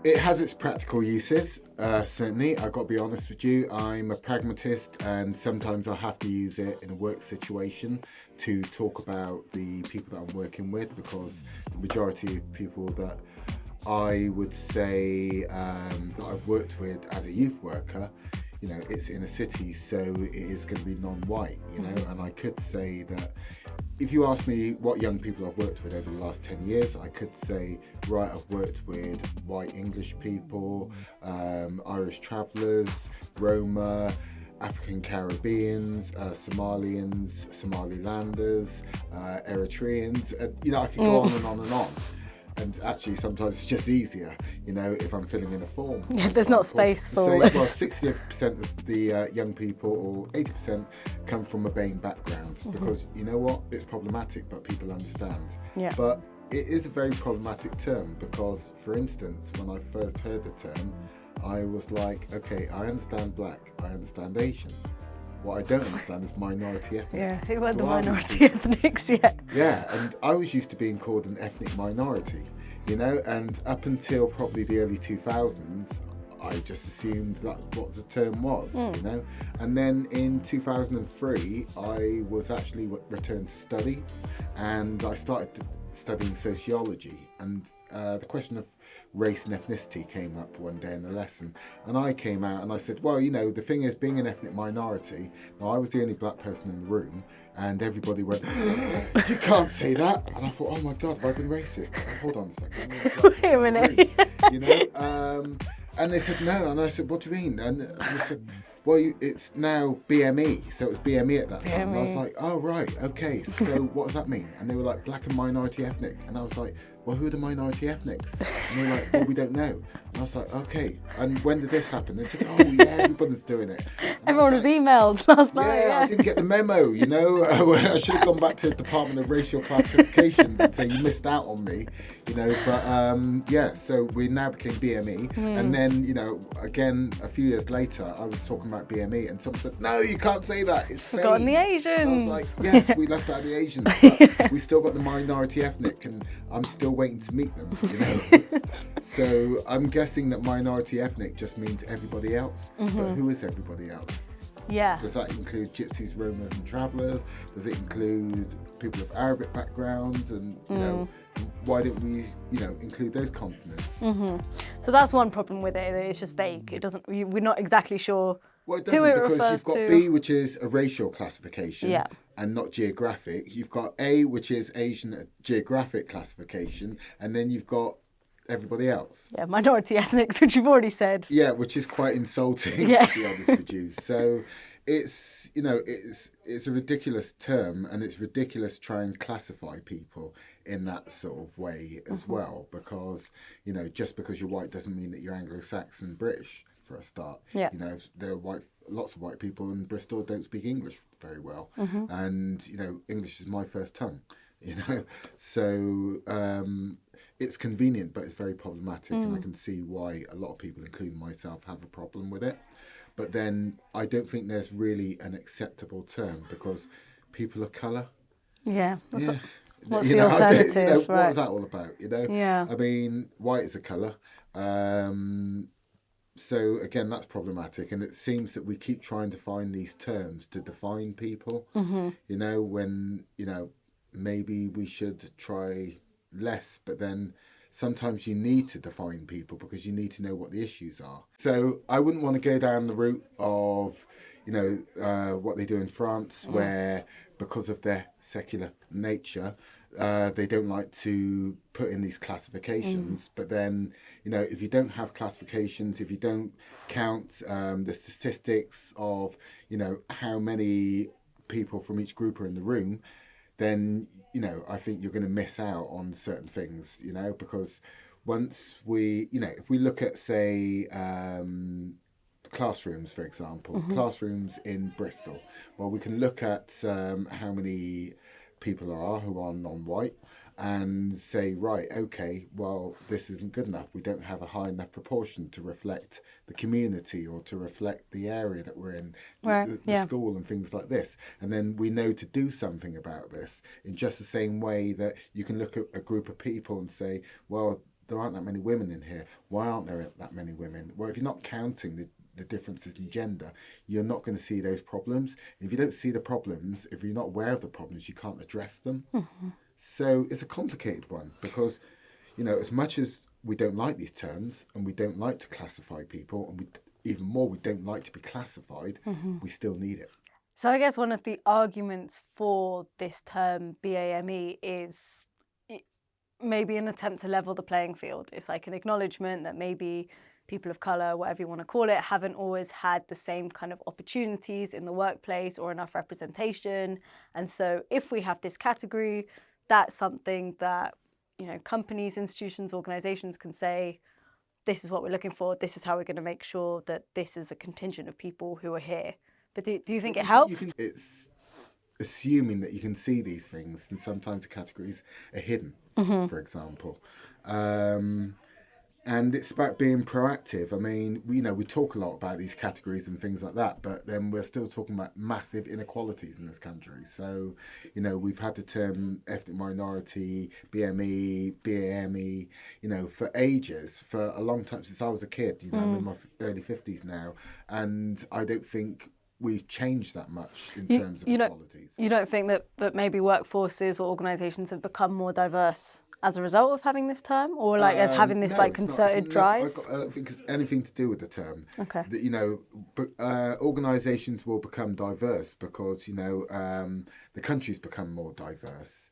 It has its practical uses, certainly. I've got to be honest with you. I'm a pragmatist, and sometimes I have to use it in a work situation to talk about the people that I'm working with, because the majority of people that I would say that I've worked with as a youth worker, you know, it's in a city, so it is going to be non-white, you know, and I could say that if you ask me what young people I've worked with over the last 10 years, I could say, right, I've worked with white English people, Irish travellers, Roma, African Caribbeans, Somalians, Somalilanders, Eritreans, you know, I could go on and on and on. And actually, sometimes it's just easier, you know, if I'm filling in a form. Yeah, there's not space for all this. Well, 60% of the young people, or 80%, come from a BAME background, because you know what? It's problematic, but people understand. Yeah. But it is a very problematic term, because, for instance, when I first heard the term, I was like, okay, I understand black, I understand Asian. What I don't understand is minority ethnic. Yeah, who are the minority ethnics yet? Yeah, and I was used to being called an ethnic minority, you know, and up until probably the early 2000s, I just assumed that's what the term was, you know. And then in 2003, I was actually returned to study, and I started studying sociology, and the question of race and ethnicity came up one day in a lesson, and I came out and I said, well, you know, the thing is, being an ethnic minority, now I was the only black person in the room, and everybody went, you can't say that. And I thought, oh my God, have I been racist? Hold on a second. Wait a minute. You know, and they said no, and I said, what do you mean? And they said, well, it's now BME, so it was BME at that time. And I was like, oh, right, okay, so what does that mean? And they were like, black and minority ethnic. And I was like, well, who are the minority ethnics? And they were like, well, we don't know. And I was like, okay, and when did this happen? They said, oh, yeah, everybody's doing it. And Everyone was emailed last night. Yeah, I didn't get the memo, you know. I should have gone back to the Department of Racial Classifications and say, you missed out on me, you know. But yeah, so we now became BME. And then, you know, again, a few years later, I was talking about BME, and someone said, no, you can't say that. It's forgotten the Asians. And I was like, yes, we left out the Asians, but we still got the minority ethnic, and I'm still waiting to meet them, you know. So I'm guessing that minority ethnic just means everybody else. But who is everybody else? Yeah. Does that include gypsies, roamers and travellers? Does it include people of Arabic backgrounds? And, you know, why don't we, you know, include those continents? So that's one problem with it. It's just vague. It doesn't. We're not exactly sure. Well, it doesn't, who it because refers you've got to. B, which is a racial classification, Yeah. and not geographic. You've got A, which is Asian geographic classification, and then you've got everybody else. Yeah, minority ethnics, which you've already said. Yeah, which is quite insulting, Yeah. to be honest with you. So it's, you know, it's a ridiculous term, and it's ridiculous to try and classify people in that sort of way as well, because, you know, just because you're white doesn't mean that you're Anglo-Saxon British, for a start. Yeah. You know, there are lots of white people in Bristol don't speak English very well, and, you know, English is my first tongue, you know, so it's convenient, but it's very problematic, and I can see why a lot of people, including myself, have a problem with it. But then I don't think there's really an acceptable term, because people of colour. Yeah. What's you the know, alternative? you know, right. what's that all about? You know. Yeah. I mean, white is a colour. So again, that's problematic, and it seems that we keep trying to find these terms to define people. You know, when, you know, maybe we should try less, but then sometimes you need to define people because you need to know what the issues are. So I wouldn't want to go down the route of, you know, what they do in France, where because of their secular nature, they don't like to put in these classifications. But then, you know, if you don't have classifications, if you don't count the statistics of, you know, how many people from each group are in the room, then, you know, I think you're going to miss out on certain things, you know, because once we, you know, if we look at, say, classrooms, for example, classrooms in Bristol, well, we can look at how many people there are who are non-white, and say, right, okay, well, this isn't good enough. We don't have a high enough proportion to reflect the community or to reflect the area that we're in, Right. the school and things like this. And then we know to do something about this in just the same way that you can look at a group of people and say, well, there aren't that many women in here. Why aren't there that many women? Well, if you're not counting the differences in gender, you're not going to see those problems. And if you don't see the problems, if you're not aware of the problems, you can't address them. Mm-hmm. So it's a complicated one because, as much as we don't like these terms and we don't like to classify people, and even more, we don't like to be classified, we still need it. So I guess one of the arguments for this term BAME is maybe an attempt to level the playing field. It's like an acknowledgement that maybe people of colour, whatever you want to call it, haven't always had the same kind of opportunities in the workplace or enough representation. And so if we have this category, that's something that, companies, institutions, organisations can say, this is what we're looking for, this is how we're going to make sure that this is a contingent of people who are here. But do you think it helps? It's assuming that you can see these things, and sometimes the categories are hidden, for example. And it's about being proactive. I mean, we talk a lot about these categories and things like that, but then we're still talking about massive inequalities in this country. So, we've had the term ethnic minority, BME, BAME, for ages, for a long time, since I was a kid. I'm in my early 50s now, and I don't think we've changed that much in terms of equalities. You don't think that maybe workforces or organisations have become more diverse as a result of having this term, or as having this concerted drive? I don't think it's anything to do with the term. Okay. But organisations will become diverse because the country's become more diverse.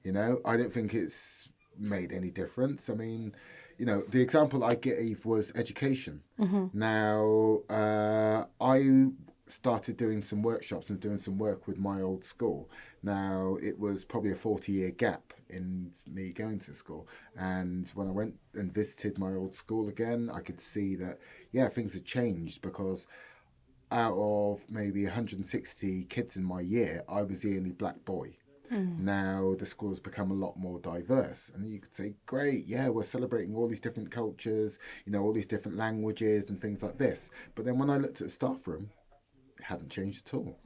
I don't think it's made any difference. I mean, the example I gave was education. Now, I started doing some workshops and doing some work with my old school. Now, it was probably a 40-year gap in me going to school. And when I went and visited my old school again, I could see that, things had changed because out of maybe 160 kids in my year, I was the only black boy. Now the school has become a lot more diverse, and you could say, great, we're celebrating all these different cultures, all these different languages and things like this. But then when I looked at the staff room, it hadn't changed at all.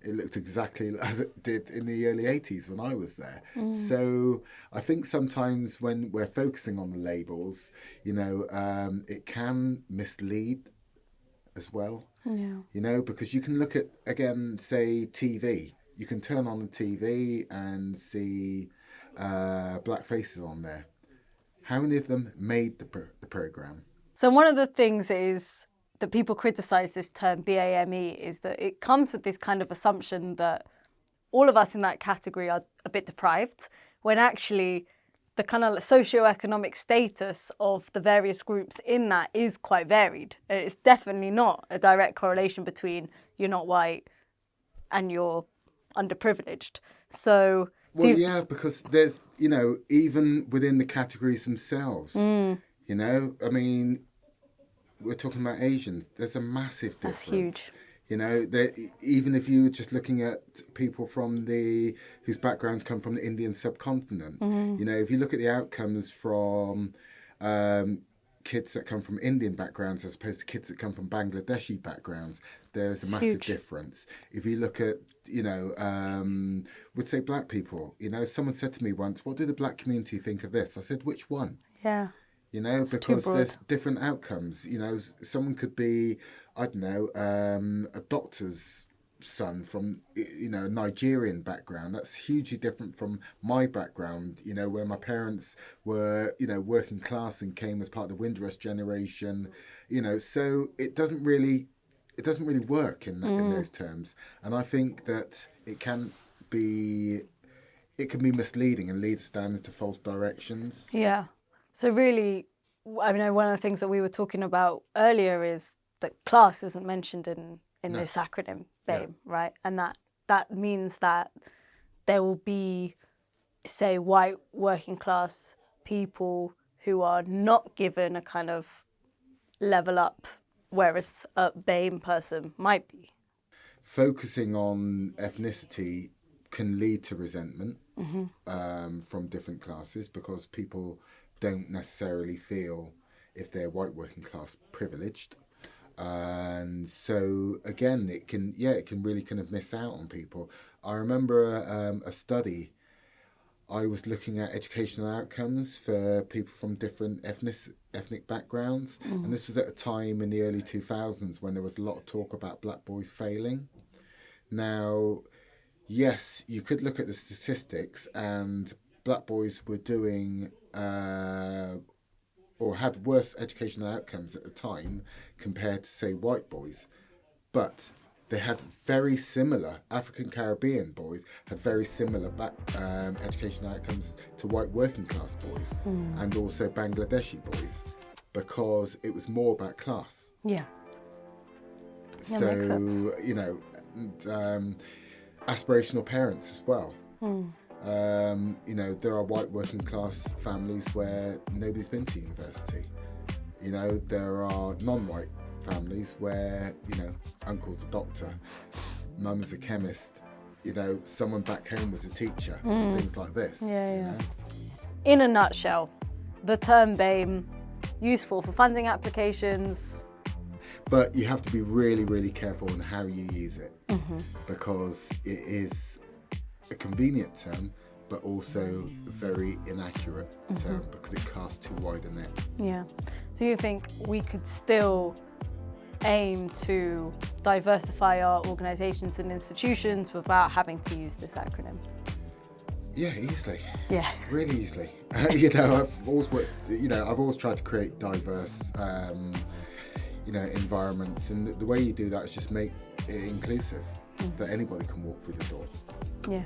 It looked exactly as it did in the early 80s when I was there. So I think sometimes when we're focusing on the labels, it can mislead as well. Because you can look at, again, say TV. You can turn on the TV and see black faces on there. How many of them made the programme? So one of the things is that people criticise this term BAME is that it comes with this kind of assumption that all of us in that category are a bit deprived, when actually the kind of socioeconomic status of the various groups in that is quite varied. It's definitely not a direct correlation between you're not white and you're underprivileged. So because there's, even within the categories themselves, I mean, we're talking about Asians. There's a massive difference. That's huge. Even if you were just looking at people whose backgrounds come from the Indian subcontinent, if you look at the outcomes from kids that come from Indian backgrounds as opposed to kids that come from Bangladeshi backgrounds, there's a massive difference. If you look at, would say black people, someone said to me once, what do the black community think of this? I said, which one? Yeah. Because there's different outcomes. Someone could be, I don't know, a doctor's son from, a Nigerian background. That's hugely different from my background, where my parents were, working class and came as part of the Windrush generation, so it doesn't really work in those terms. And I think that it can be misleading and lead us down into false directions. Yeah. So really, I mean, one of the things that we were talking about earlier is that class isn't mentioned in this acronym, BAME, right? And that means that there will be, say, white working class people who are not given a kind of level up, whereas a BAME person might be. Focusing on ethnicity can lead to resentment from different classes, because people don't necessarily feel, if they're white working class, privileged. And so again, it can really kind of miss out on people. I remember a study. I was looking at educational outcomes for people from different ethnic backgrounds, and this was at a time in the early 2000s when there was a lot of talk about black boys failing. Now, yes, you could look at the statistics, and black boys were doing or had worse educational outcomes at the time compared to, say, white boys. But they had very similar, African Caribbean boys had very similar educational outcomes to white working class boys, and also Bangladeshi boys, because it was more about class. Yeah. So, makes sense. you know, and, aspirational parents as well. You know, there are white working class families where nobody's been to university. You know, there are non-white families where, you know, uncle's a doctor, mum's a chemist, you know, someone back home was a teacher, things like this. Yeah, yeah. You know? In a nutshell, the term BAME, useful for funding applications. But you have to be really, really careful on how you use it, because it is a convenient term, but also a very inaccurate term, because it casts too wide a net. Yeah. So you think we could still aim to diversify our organisations and institutions without having to use this acronym? Yeah, easily. Yeah. Really easily. You know, I've always tried to create diverse, you know, environments, and the way you do that is just make it inclusive, that anybody can walk through the door. Yeah.